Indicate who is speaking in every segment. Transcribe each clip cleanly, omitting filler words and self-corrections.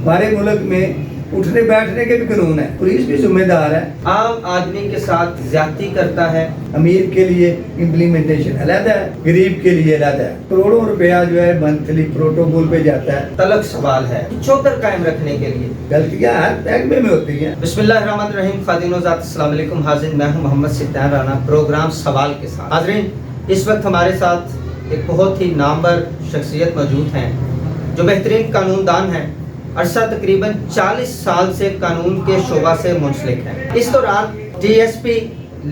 Speaker 1: ہمارے ملک میں اٹھنے بیٹھنے کے بھی قانون ہے، پولیس بھی ذمہ دار ہے۔
Speaker 2: عام آدمی کے ساتھ زیادتی کرتا ہے۔
Speaker 1: امیر کے لیے امپلیمنٹیشن علیحدہ ہے، غریب کے لیے علیحدہ ہے۔ کروڑوں روپیہ جو ہے منتھلی پروٹوکول پہ جاتا ہے۔
Speaker 2: تلک سوال ہے چوکر قائم رکھنے کے لیے
Speaker 1: غلطیاں ہر محکمے میں ہوتی ہیں۔
Speaker 2: بسم اللہ الرحمن الرحیم۔ خواتین و حضرات السلام علیکم۔ حاضر میں ہوں محمد سلطان رانا، پروگرام سوال کے ساتھ۔ حاضرین، اس وقت ہمارے ساتھ ایک بہت ہی نامور شخصیت موجود ہیں جو بہترین قانون دان ہیں، عرصہ تقریباً 40 سال سے قانون کے شعبہ سے منسلک ہیں۔ اس دوران ڈی ایس پی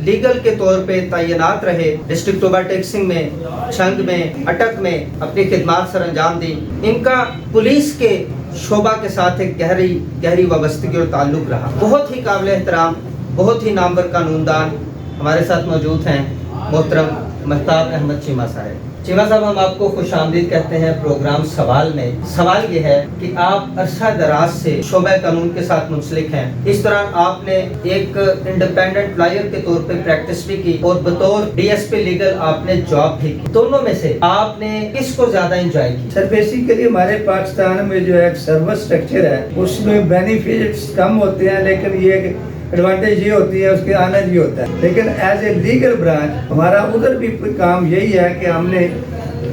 Speaker 2: لیگل کے طور پہ تعینات رہے، ڈسٹرکٹ اوور ٹیکسنگ میں، چھنگ میں، اٹک میں اپنی خدمات سر انجام دی۔ ان کا پولیس کے شعبہ کے ساتھ ایک گہری وابستگی اور تعلق رہا۔ بہت ہی قابل احترام، بہت ہی نامور قانون دان ہمارے ساتھ موجود ہیں، محترم مہتاب احمد چیمہ صاحب۔ چیمہ صاحب، ہم آپ کو خوش آمدید کہتے ہیں پروگرام سوال میں۔ سوال یہ ہے کہ آپ عرصہ دراز سے شعبہ قانون کے ساتھ منسلک ہیں۔ اس دوران آپ نے ایک انڈیپینڈنٹ لائر کے طور پہ پریکٹس بھی کی اور بطور ڈی ایس پی لیگل آپ نے جاب بھی کی۔ دونوں میں سے آپ نے کس کو زیادہ انجوائے کی؟
Speaker 1: سر بیسیکلی ہمارے پاکستان میں جو ہے ایک سروس سٹرکچر ہے، اس میں بینیفٹس کم ہوتے ہیں، لیکن یہ ایڈوانٹیج یہ ہوتی ہے، اس کے آنر یہ ہوتا ہے۔ لیکن ایز اے لیگل برانچ ہمارا ادھر بھی کام یہی ہے کہ ہم نے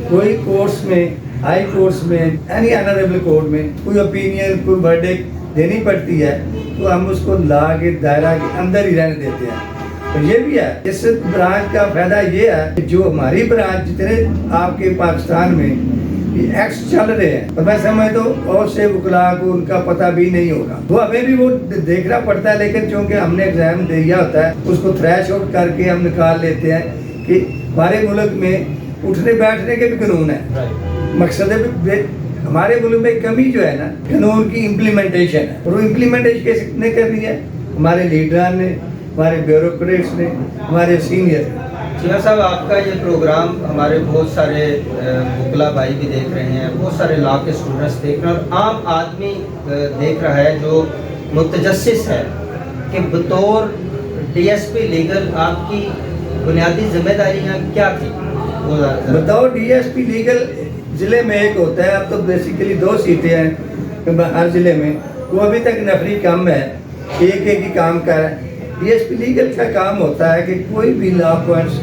Speaker 1: کوئی کورس میں، ہائی کورس میں، اینی آنریبل کورٹ میں کوئی اوپینین، کوئی ورڈکٹ دینی پڑتی ہے تو ہم اس کو لا کے دائرہ کے اندر ہی رہنے دیتے ہیں۔ تو یہ بھی ہے، اس برانچ کا فائدہ یہ ہے کہ جو ہماری برانچ جتنے آپ کے پاکستان میں ایکٹس چل رہے ہیں، اور میں سمجھتا ہوں بہت سے وکلاء کو ان کا پتہ بھی نہیں ہوگا، وہ ہمیں بھی وہ دیکھنا پڑتا ہے، لیکن چونکہ ہم نے ایگزام دیا ہوتا ہے اس کو تھریش آؤٹ کر کے ہم نکال لیتے ہیں کہ ہمارے ملک میں اٹھنے بیٹھنے کے بھی قانون ہے۔ مقصد ہے ہمارے ملک میں کمی جو ہے نا قانون کی امپلیمنٹیشن ہے، اور وہ امپلیمنٹیشن کس نے کرنی ہے؟ ہمارے لیڈران نے، ہمارے بیوروکریٹس نے، ہمارے سینئر نے۔
Speaker 2: چیمہ صاحب، آپ کا یہ پروگرام ہمارے بہت سارے وکلا بھائی بھی دیکھ رہے ہیں، بہت سارے لا کے اسٹوڈنٹس دیکھ رہے ہیں، اور عام آدمی دیکھ رہا ہے جو متجسس ہے کہ بطور ڈی ایس پی لیگل آپ کی بنیادی ذمہ داریاں کیا تھی؟
Speaker 1: بتاؤ، ڈی ایس پی لیگل ضلع میں ایک ہوتا ہے، اب تو بیسیکلی 2 سیٹیں ہیں ہر ضلع میں، وہ ابھی تک نفری کم ہے، ایک ہی کام کر رہا ہے۔ ڈی ایس پی لیگل کا کام ہوتا ہے کہ کوئی بھی لا پوائنٹس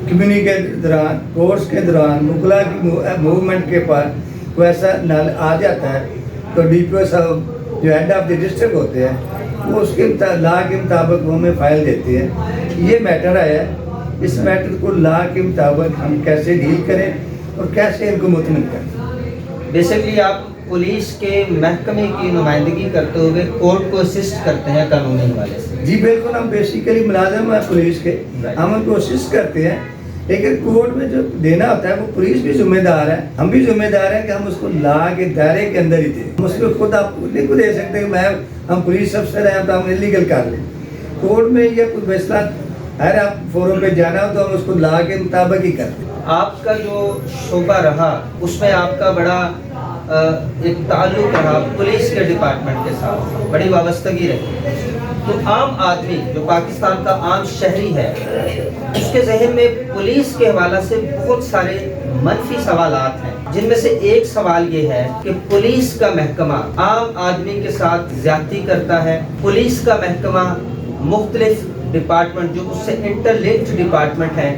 Speaker 1: کمیونٹی کے دوران، کورس کے دوران، وکلا کی موومنٹ کے پاس کوئی ایسا نال آ جاتا ہے تو ڈی پی او صاحب جو ہیڈ آف دی ڈسٹرکٹ ہوتے ہیں وہ اس کے لا کے مطابق وہ ہمیں فائل دیتے ہیں۔ یہ میٹر آیا ہے، اس میٹر کو لا کے مطابق ہم کیسے ڈیل کریں اور کیسے ان کو مطمئن کریں۔
Speaker 2: بیسکلی آپ پولیس کے محکمے کی نمائندگی کرتے ہوئے کورٹ کو اسسٹ کرتے ہیں قانونی حوالے سے؟
Speaker 1: جی بالکل، ہم بیسیکلی ملازم ہیں پولیس کے، ہم ان کو اسسٹ کرتے ہیں، لیکن کورٹ میں جو دینا ہوتا ہے وہ پولیس بھی ذمہ دار ہے، ہم بھی ذمہ دار ہیں کہ ہم اس کو لا کے دائرے کے اندر ہی دیں۔ ہم اس کو خود آپ نہیں کو دے سکتے کہ ہم پولیس افسر ہیں تو ہم انلیگل کر لیں۔ کورٹ میں یہ کوئی فیصلہ ہر آپ فورم پہ جانا ہو تو ہم اس کو لا کے مطابق ہی کرتے ہیں۔
Speaker 2: آپ کا جو شعبہ رہا اس میں آپ کا بڑا ایک تعلق رہا پولیس کے ڈپارٹمنٹ کے ساتھ، بڑی وابستگی رہی، تو عام آدمی جو پاکستان کا عام شہری ہے اس کے ذہن میں پولیس کے حوالے سے بہت سارے منفی سوالات ہیں، جن میں سے ایک سوال یہ ہے کہ پولیس کا محکمہ عام آدمی کے ساتھ زیادتی کرتا ہے، پولیس کا محکمہ مختلف ڈپارٹمنٹ جو اس سے انٹر لنکڈ ڈپارٹمنٹ ہیں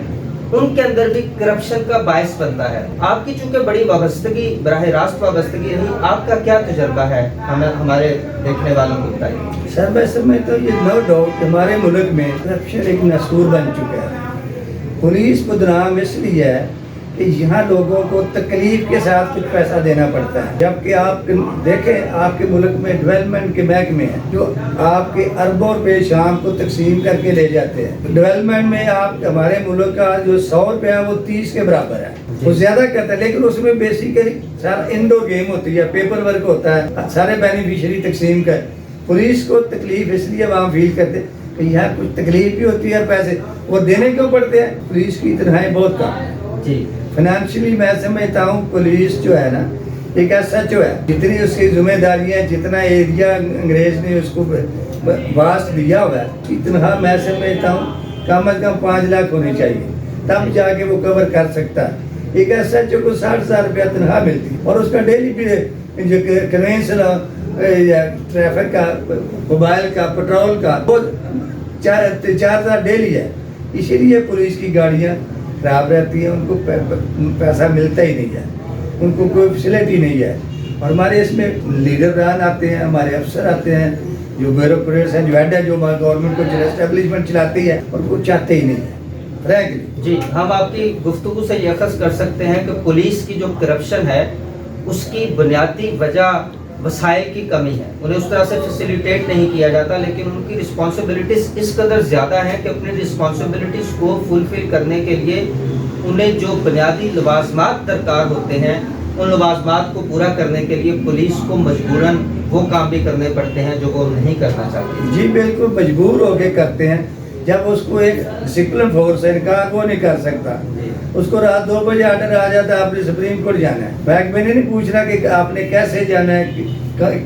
Speaker 2: ان کے اندر بھی کرپشن کا باعث بنتا ہے۔ آپ کی چونکہ بڑی وابستگی، براہ راست وابستگی رہی، آپ کا کیا تجربہ ہے ہمارے دیکھنے والوں کو بتائیے؟
Speaker 1: سر میں سمجھتا ہوں یہ نو ڈاؤٹ ہمارے ملک میں کرپشن ایک نسور بن چکا ہے۔ پولیس بدنام اس لیے ہے کہ یہاں لوگوں کو تکلیف کے ساتھ کچھ پیسہ دینا پڑتا ہے، جبکہ آپ دیکھیں آپ کے ملک میں ڈیولپمنٹ کے محکمے ہیں جو آپ کے اربوں روپے شام کو تقسیم کر کے لے جاتے ہیں۔ ڈیولپمنٹ میں آپ ہمارے ملک کا جو 100 روپیہ ہے وہ 30 کے برابر ہے، وہ زیادہ کرتا ہے، لیکن اس میں بیسیکلی سارا انڈو گیم ہوتی ہے، پیپر ورک ہوتا ہے، سارے بینیفیشری تقسیم کر۔ پولیس کو تکلیف اس لیے وہاں فیل کرتے کہ یہاں کچھ تکلیف بھی ہوتی ہے، پیسے وہ دینے کیوں پڑتے ہیں؟ پولیس کی تنخواہیں بہت کم ہیں۔
Speaker 2: جی
Speaker 1: فائنینشلی میں سمجھتا ہوں پولیس جو ہے نا ایک ایسا جو ہے جتنی اس کی ذمہ داریاں، جتنا ایریا انگریز نے اس کو واسط دیا ہوا ہے، اس کی تنخواہ میں سمجھتا ہوں کم از کم 5 لاکھ ہونی چاہیے، تب جا کے وہ کور کر سکتا ہے۔ ایک ایسا جو کو 60,000 روپیہ تنخواہ ملتی اور اس کا ڈیلی جو کنوینس ट्रैफिक का, मोबाइल का, पेट्रोल का, वो 4,000 डेली है। इसीलिए पुलिस की गाड़ियाँ खराब रहती हैं, उनको पैसा मिलता ही नहीं है, उनको कोई फैसिलिटी नहीं है। और हमारे इसमें लीडर आते हैं, हमारे अफसर आते हैं, जो ब्यूरोक्रेट्स हैं, जो हेड है, जो गवर्नमेंट को एस्टेब्लिशमेंट चलाती है, और वो चाहते ही नहीं है।
Speaker 2: जी, हम आपकी गुफ्तगू से ये अखज़ कर सकते हैं कि पुलिस की जो करप्शन है उसकी बुनियादी वजह वसाइल की कमी है। उन्हें उस तरह से फैसिलिटेट नहीं किया जाता, लेकिन उनकी रिस्पॉन्सिबिलिटीज़ इस कदर ज़्यादा हैं कि अपनी रिस्पॉन्सिबिलिटीज़ को फुलफिल करने के लिए उन्हें जो बुनियादी लवाज़मात दरकार होते हैं, उन लवाज़मात को पूरा करने के लिए पुलिस को मजबूरन वो काम भी करने पड़ते हैं जो वो नहीं करना चाहती।
Speaker 1: जी बिल्कुल, मजबूर होके करते हैं। जब उसको एक डिसिप्लिन फोर्स है, इनकार वो नहीं कर सकता। उसको रात 2 बजे ऑर्डर आ जाता है आपने सुप्रीम कोर्ट जाना है, बैंक में नहीं पूछना कि आपने कैसे जाना है,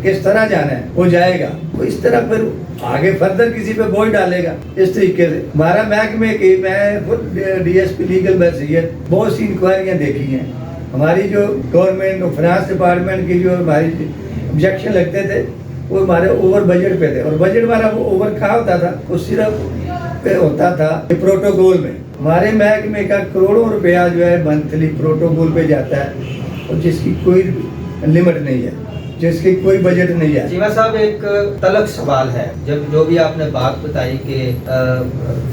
Speaker 1: किस तरह जाना है, वो जाएगा। वो इस तरह फिर आगे फर्दर किसी पे बोझ डालेगा। इस तरीके से हमारा महकमे की, मैं खुद DSP लीगल बहसीयत बहुत सी इंक्वायरियाँ देखी हैं। हमारी जो गवर्नमेंट फाइनेंस डिपार्टमेंट की जो हमारी ऑब्जेक्शन लगते थे, वो हमारे ओवर बजट पे थे। और बजट हमारा वो ओवर कहाँ होता था, वो सिर्फ पे होता था प्रोटोकॉल में। हमारे महकमे का करोड़ों रुपया जो है मंथली प्रोटोकॉल पे जाता है, और जिसकी कोई लिमिट नहीं है, जिसकी कोई बजट नहीं है।
Speaker 2: जीवा साहब, एक तलक सवाल है, जब जो भी आपने बात बताई कि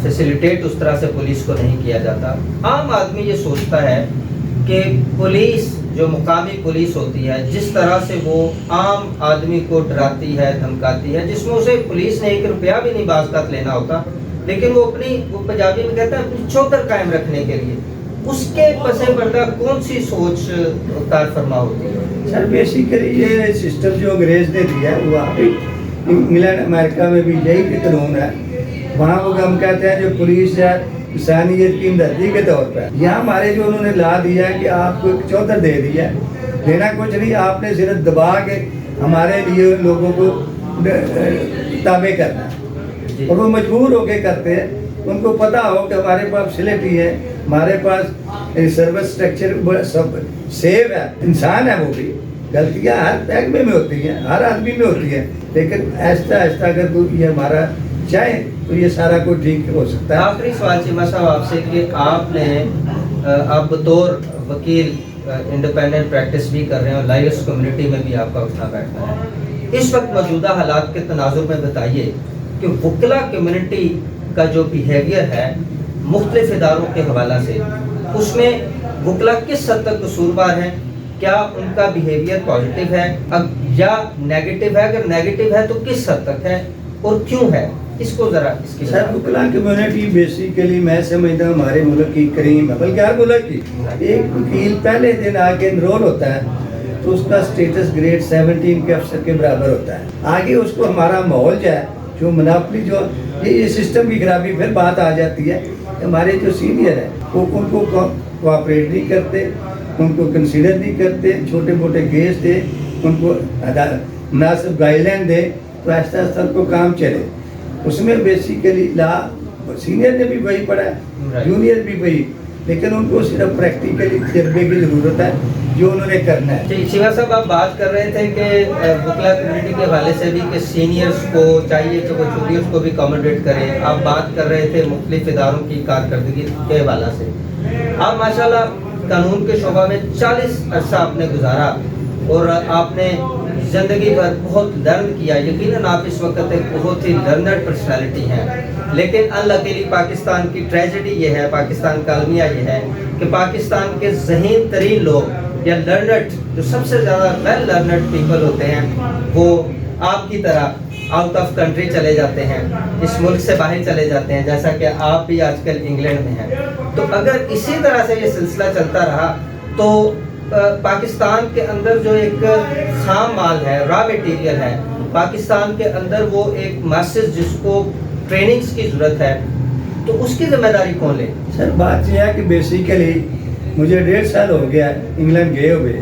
Speaker 2: फैसिलिटेट उस तरह से पुलिस को नहीं किया जाता, आम आदमी ये सोचता है कि पुलिस जो मुकामी पुलिस होती है, जिस तरह से वो आम आदमी को डराती है, धमकाती है, जिसमें उसे पुलिस ने 1 रुपया भी नहीं बाज़ लेना होता, लेकिन वो पंजाबी में कहता है अपनी चौधर कायम रखने के लिए, उसके पसे पर्दा कौन सी सोच कार फरमा होती है?
Speaker 1: सर बेसिकली ये सिस्टम जो अंग्रेज ने दिया है, वो इंग्लैंड अमेरिका में भी यही कानून है। वहाँ वो हम कहते हैं जो पुलिस है इंसानियत की हमदर्दी के तौर पर। यहाँ हमारे जो उन्होंने ला दिया है कि आपको एक चौधर दे दिया, देना कुछ नहीं, आपने सिर्फ दबा के हमारे लिए लोगों को ताबे करना है, और वो मजबूर होके करते हैं। उनको पता हो कि हमारे पास फैसिलिटी है, हमारे पास सर्विस स्ट्रक्चर सब सेव है। इंसान है, वो भी गलतियाँ हर महकमे में होती हैं, हर आदमी में होती है, लेकिन ऐसा ऐसा अगर कोई ये हमारा चाहे तो ये सारा कुछ ठीक हो सकता है।
Speaker 2: आखिरी सवाल चीमा साहब आपसे कि आपने आप बतौर वकील इंडिपेंडेंट प्रैक्टिस भी कर रहे हैं और लॉयर्स कम्युनिटी में भी आपका उठना बैठना है, इस वक्त मौजूदा हालात के तनाजुर में बताइए कि वकला कम्युनिटी का जो बिहेवियर है मुख्तलिफ इदारों के हवाला से, उसमें वकला किस हद तक कसूरवार हैं? क्या उनका बिहेवियर पॉजिटिव है या नेगेटिव है? अगर नेगेटिव है तो किस हद तक है और क्यों है? इसको जरा इसकी
Speaker 1: सर, वकला कम्युनिटी बेसिकली मैं समझता हूँ हमारे मुल्क की करीम है, बल्कि हर मुल्क की। एक वकील पहले दिन आके इनरोल होता है तो उसका स्टेटस ग्रेड 17 के अफसर के बराबर होता है। आगे उसको हमारा माहौल जो है, जो मुनाफली जो ये सिस्टम की खराबी, फिर बात आ जाती है हमारे जो सीनियर है वो उनको कोऑपरेट नहीं करते, उनको कंसीडर नहीं करते, छोटे मोटे केस दे, उनको मुनासिब गाइडलाइन दे, तो ऐसा ऐसा उनको काम चले। उसमें बेसिकली ला सीनियर ने भी वही पढ़ा है, जूनियर भी वही, लेकिन उनको सिर्फ प्रैक्टिकली तजर्बे की ज़रूरत है जो उन्होंने करना है।
Speaker 2: जी, शिवा साहब, आप बात कर रहे थे कि वकला कम्युनिटी के हवाले से भी कि सीनियर्स को चाहिए कि वो जूनियर्स को भी अकोमोडेट करें। आप बात कर रहे थे मुख्तलिफ इदारों की कारकर्दगी के हवाला से। आप माशाल्लाह कानून के शोबा में 40 अरसा आपने गुजारा और आपने ज़िंदगी भर बहुत लर्न किया। यकीनन आप इस वक्त एक बहुत ही लर्नर पर्सनालिटी हैं, लेकिन अनलकीली पाकिस्तान की ट्रेजेडी ये है, पाकिस्तान का अलमिया ये है कि पाकिस्तान के ज़हीन तरीन लोग या लर्नड, जो सबसे ज़्यादा वेल लर्नड पीपल होते हैं, वो आपकी तरह आउट ऑफ कंट्री चले जाते हैं, इस मुल्क से बाहर चले जाते हैं, जैसा कि आप भी आजकल इंग्लैंड में हैं। तो अगर इसी तरह से ये सिलसिला चलता रहा तो पाकिस्तान के अंदर जो एक खाम माल है, रॉ मटेरियल है, पाकिस्तान के अंदर वो एक मैसेज जिसको ट्रेनिंग्स की ज़रूरत है, तो उसकी जिम्मेदारी कौन ले?
Speaker 1: सर, बात यह है कि बेसिकली मुझे 1.5 साल हो गया इंग्लैंड गए हुए।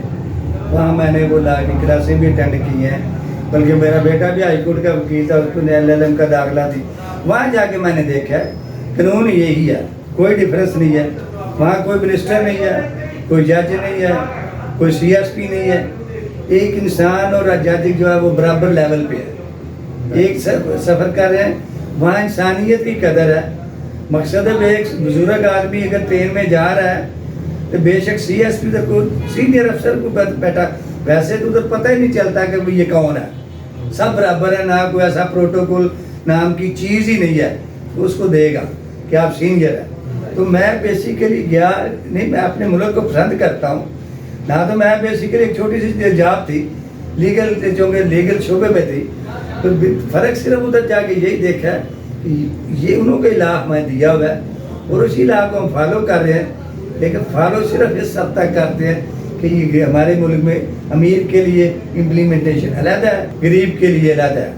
Speaker 1: वहाँ मैंने वो ला की क्लासें भी अटेंड की हैं, बल्कि मेरा बेटा भी हाई कोर्ट का वकील था, उसको LLM का दाखिला थी। वहाँ जाके मैंने देखा कानून यही है, कोई डिफरेंस नहीं है। वहाँ कोई मिनिस्टर नहीं है, कोई जज नहीं है, कोई CSP नहीं है, एक इंसान और आज़ादी जो है वो बराबर लेवल पे है। एक सफ़र कर रहे हैं, वहाँ इंसानियत की कदर है। मकसद है एक बुजुर्ग आदमी अगर ट्रेन में जा रहा है तो बेशक CSP तक को सीनियर अफसर को बैठा, वैसे तो उधर पता ही नहीं चलता कि ये कौन है, सब बराबर है, ना कोई ऐसा प्रोटोकॉल नाम की चीज़ ही नहीं है तो उसको देगा कि आप सीनियर है। तो मैं बेसिकली गया नहीं, मैं अपने मुल्क को पसंद करता हूँ ना, तो मैं बेसिकली एक छोटी सी जॉब थी लीगल, जो कि लीगल शोबे में थी, तो फ़र्क सिर्फ उधर जाके यही देखा है कि ये उन्हों का इलाह मैं दिया हुआ है और उसी इलाह को हम फॉलो कर रहे हैं, लेकिन फॉलो सिर्फ इस हद तक करते हैं कि ये हमारे मुल्क में अमीर के लिए इम्प्लीमेंटेशन अलग है, गरीब के लिए अलग है।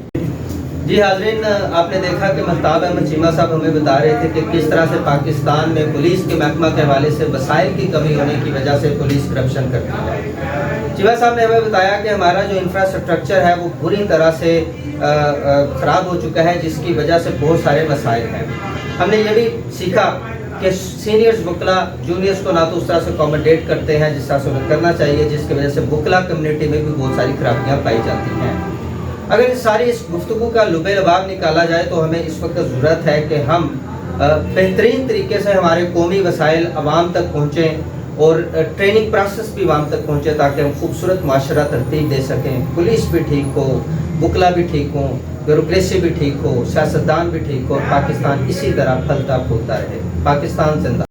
Speaker 2: जी हाज़रीन, आपने देखा कि महताब अहमद चीमा साहब हमें बता रहे थे कि किस तरह से पाकिस्तान में पुलिस के महकमा के हवाले से वसाइल की कमी होने की वजह से पुलिस करप्शन करती है। चीमा साहब ने हमें बताया कि हमारा जो इंफ्रास्ट्रक्चर है वो बुरी तरह से ख़राब हो चुका है, जिसकी वजह से बहुत सारे मसाइल हैं। हमने ये भी सीखा कि सीनियर्स वकला जूनियर्स को ना तो उस तरह से अकोमोडेट करते हैं जिस तरह से उन्हें करना चाहिए, जिसकी वजह से वकला कम्युनिटी में भी बहुत सारी खराबियाँ पाई जाती हैं। अगर इस गुफ्तगू का लुबे लबाब निकाला जाए तो हमें इस वक्त ज़रूरत है कि हम बेहतरीन तरीके से हमारे कौमी वसाइल आवाम तक पहुँचें और ट्रेनिंग प्रोसेस भी आवाम तक पहुँचे ताकि हम खूबसूरत माशरा तरतीब दे सकें, पुलिस भी ठीक हो, वकला भी ठीक हों, ब्यूरोक्रेसी भी ठीक हो, सियासतदान भी ठीक हो, और पाकिस्तान इसी तरह फलता फूलता रहे। पाकिस्तान जिंदा।